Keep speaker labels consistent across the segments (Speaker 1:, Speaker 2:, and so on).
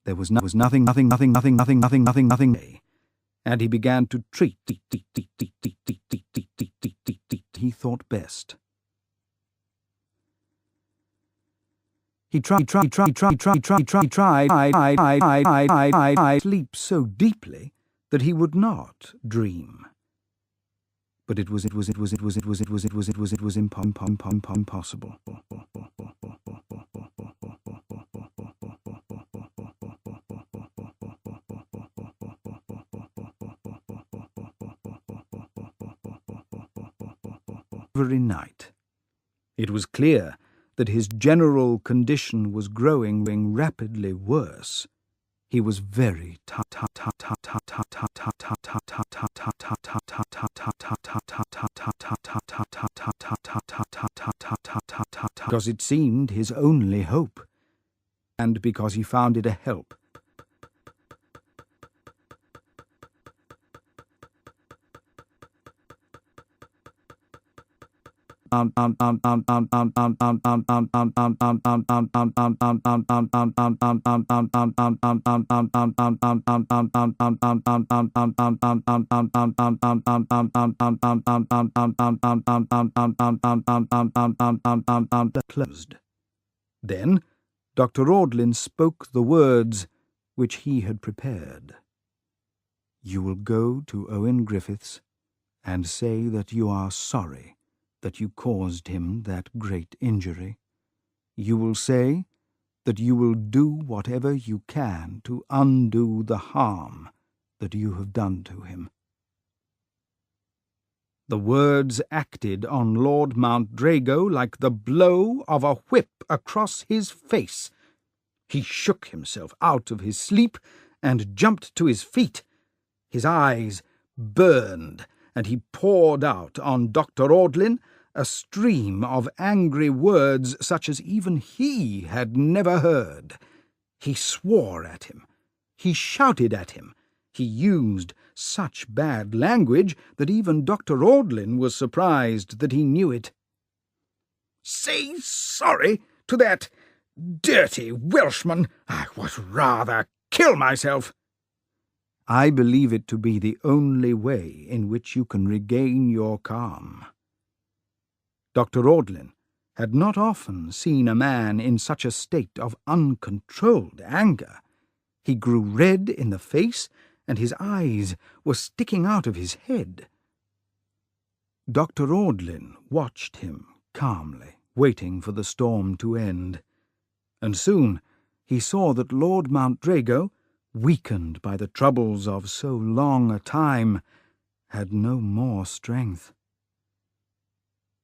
Speaker 1: There was nothing, and he began to treat. He thought best. He tried sleep so deeply that he would not dream. But it was impossible. Every night. It was clear that his general condition was growing rapidly worse. He was very because it seemed his only hope, and because he found it a help. Closed. Then Dr. Audlin spoke the words which he had prepared. "You will go to Owen Griffiths and say that you are sorry that you caused him that great injury. You will say that you will do whatever you can to undo the harm that you have done to him." The words acted on Lord Mountdrago like the blow of a whip across his face. He shook himself out of his sleep and jumped to his feet. His eyes burned, and he poured out on Dr. Audlin a stream of angry words such as even he had never heard. He swore at him. He shouted at him. He used such bad language that even Dr. Audlin was surprised that he knew it. "Say sorry to that dirty Welshman! I would rather kill myself." "I believe it to be the only way in which you can regain your calm." Dr. Audlin had not often seen a man in such a state of uncontrolled anger. He grew red in the face, and his eyes were sticking out of his head. Dr. Audlin watched him calmly, waiting for the storm to end, and soon he saw that Lord Mountdrago, weakened by the troubles of so long a time, had no more strength.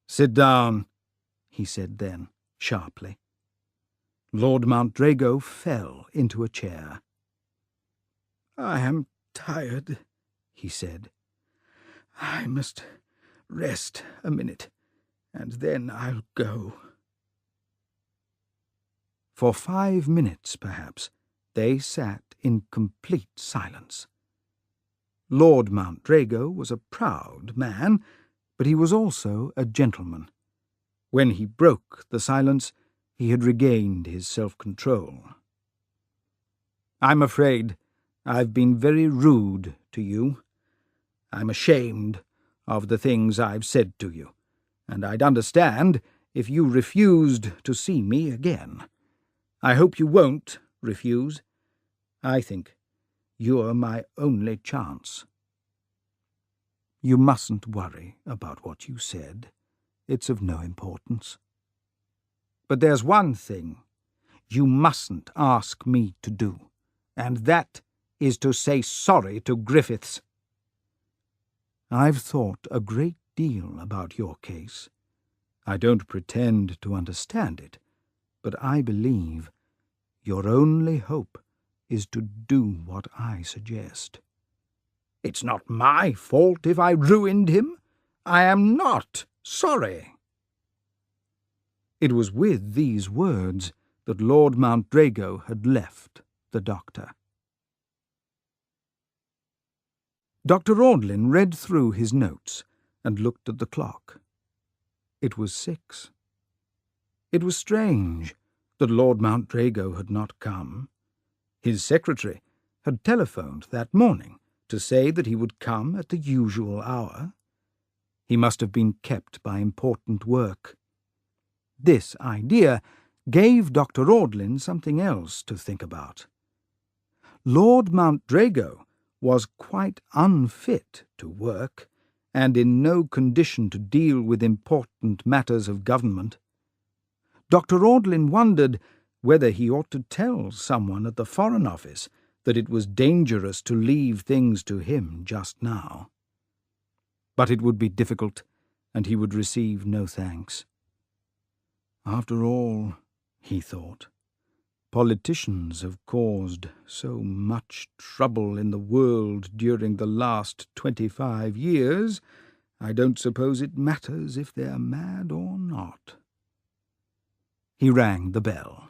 Speaker 1: "Sit down," he said then, sharply. Lord Mountdrago fell into a chair. "I am tired," he said. "I must rest a minute, and then I'll go." For 5 minutes, perhaps, they sat in complete silence. Lord Mountdrago was a proud man, but he was also a gentleman. When he broke the silence, he had regained his self-control. "I'm afraid I've been very rude to you. I'm ashamed of the things I've said to you, and I'd understand if you refused to see me again. I hope you won't refuse. I think you're my only chance." "You mustn't worry about what you said. It's of no importance. But there's one thing you mustn't ask me to do, and that is to say sorry to Griffiths. I've thought a great deal about your case. I don't pretend to understand it, but I believe your only hope is to do what I suggest." "It's not my fault if I ruined him. I am not sorry." It was with these words that Lord Mountdrago had left the doctor. Dr. Audlin read through his notes and looked at the clock. It was 6. It was strange that Lord Mountdrago had not come. His secretary had telephoned that morning to say that he would come at the usual hour. He must have been kept by important work. This idea gave Dr. Audlin something else to think about. Lord Mountrago was quite unfit to work, and in no condition to deal with important matters of government. Dr. Audlin wondered whether he ought to tell someone at the Foreign Office that it was dangerous to leave things to him just now. But it would be difficult, and he would receive no thanks. After all, he thought, politicians have caused so much trouble in the world during the last 25 years, I don't suppose it matters if they're mad or not. He rang the bell.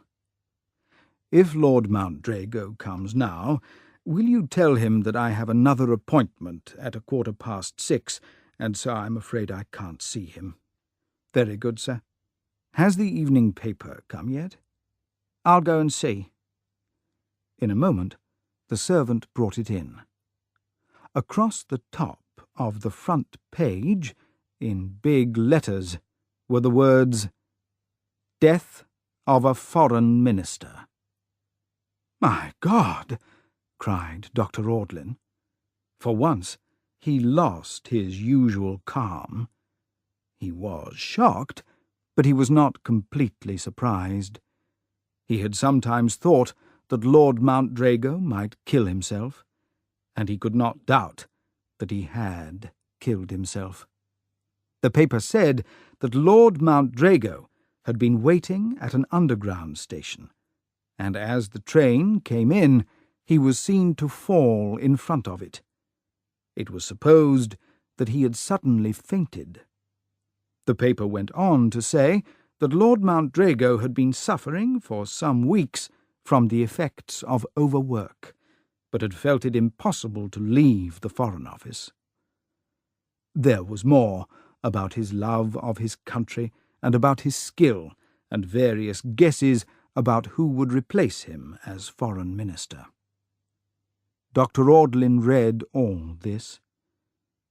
Speaker 1: If Lord Mountrago comes now, will you tell him that I have another appointment at 6:15, and so I'm afraid I can't see him. Very good, sir. Has the evening paper come yet? I'll go and see. In a moment, the servant brought it in. Across the top of the front page, in big letters, were the words, "Death of a Foreign Minister." "My God!" cried Dr. Audlin. For once, he lost his usual calm. He was shocked, but he was not completely surprised. He had sometimes thought that Lord Mountrago might kill himself, and he could not doubt that he had killed himself. The paper said that Lord Mountrago had been waiting at an underground station, and as the train came in, he was seen to fall in front of it. It was supposed that he had suddenly fainted. The paper went on to say that Lord Mountrago had been suffering for some weeks from the effects of overwork, but had felt it impossible to leave the Foreign Office. There was more about his love of his country and about his skill, and various guesses about who would replace him as Foreign Minister. Dr. Audlin read all this.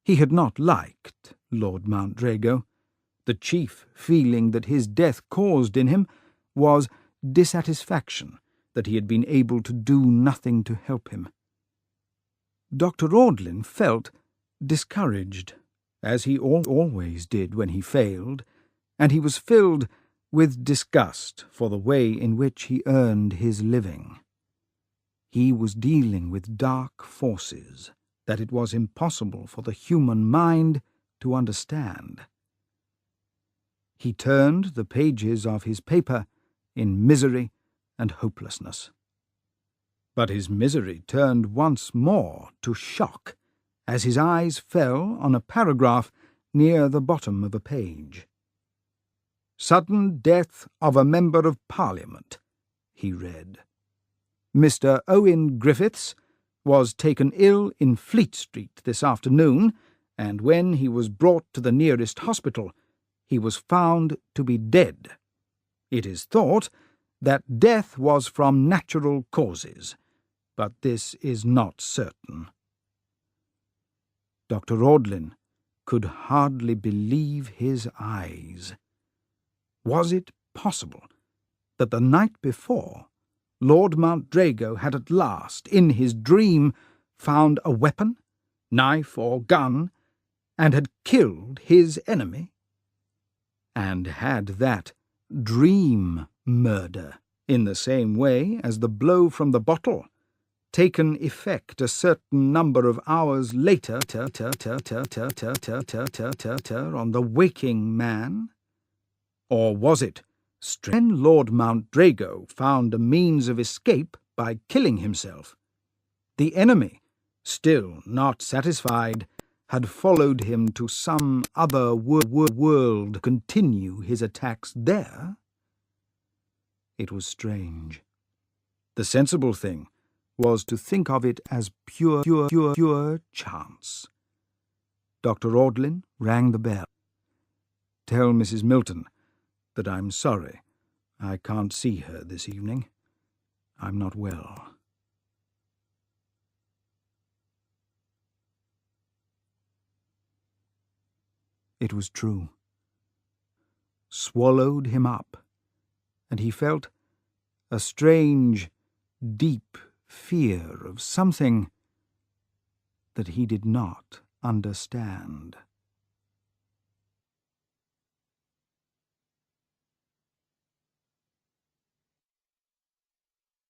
Speaker 1: He had not liked Lord Mountrago. The chief feeling that his death caused in him was dissatisfaction that he had been able to do nothing to help him. Dr. Audlin felt discouraged, as he always did when he failed, and he was filled with disgust for the way in which he earned his living. He was dealing with dark forces that it was impossible for the human mind to understand. He turned the pages of his paper in misery and hopelessness. But his misery turned once more to shock as his eyes fell on a paragraph near the bottom of a page. "Sudden death of a Member of Parliament," he read. "Mr. Owen Griffiths was taken ill in Fleet Street this afternoon, and when he was brought to the nearest hospital, he was found to be dead. It is thought that death was from natural causes, but this is not certain." Dr. Audlin could hardly believe his eyes. Was it possible that the night before, Lord Mountrago had at last, in his dream, found a weapon, knife or gun, and had killed his enemy? And had that dream murder, in the same way as the blow from the bottle, taken effect a certain number of hours later on the waking man? Or was it when Lord Mountrago found a means of escape by killing himself? The enemy, still not satisfied, had followed him to some other world to continue his attacks there? It was strange. The sensible thing was to think of it as pure chance. Dr. Audlin rang the bell. "Tell Mrs. Milton that I'm sorry I can't see her this evening. I'm not well." It was true. Swallowed him up, and he felt a strange, deep fear of something that he did not understand.